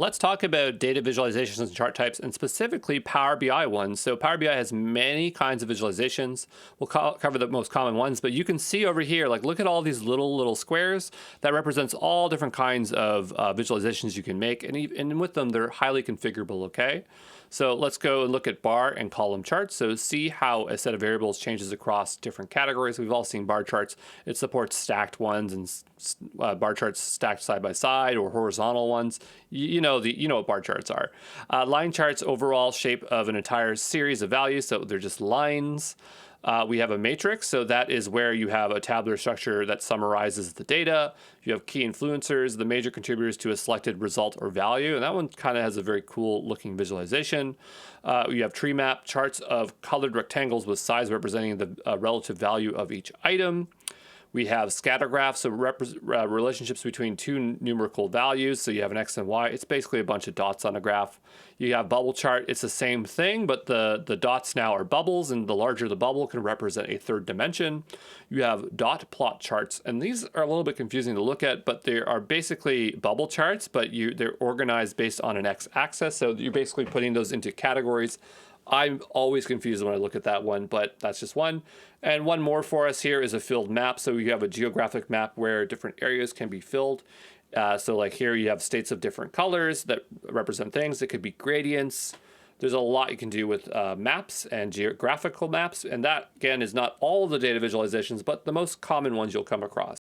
Let's talk about data visualizations and chart types, and specifically Power BI ones. So Power BI has many kinds of visualizations. We'll cover the most common ones, but you can see over here, like look at all these little squares. That represents all different kinds of visualizations you can make, and with them, they're highly configurable, okay? So let's go and look at bar and column charts. So see how a set of variables changes across different categories. We've all seen bar charts. It supports stacked ones and bar charts stacked side by side, or horizontal ones. You know what bar charts are. Line charts, overall shape of an entire series of values. So they're just lines. We have a matrix, so that is where you have a tabular structure that summarizes the data. You have key influencers, the major contributors to a selected result or value, and that one kind of has a very cool looking visualization. You have tree map, charts of colored rectangles with size representing the relative value of each item. We have scatter graphs, so relationships between two numerical values. So you have an X and Y. It's basically a bunch of dots on a graph. You have bubble chart. It's the same thing, but the dots now are bubbles, and the larger the bubble can represent a third dimension. You have dot plot charts, and these are a little bit confusing to look at, but they are basically bubble charts, but they're organized based on an X-axis. So you're basically putting those into categories. I'm always confused when I look at that one, but that's just one. And one more for us here is a filled map. So you have a geographic map where different areas can be filled. So like here you have states of different colors that represent things. It could be gradients. There's a lot you can do with maps and geographical maps. And that, again, is not all of the data visualizations, but the most common ones you'll come across.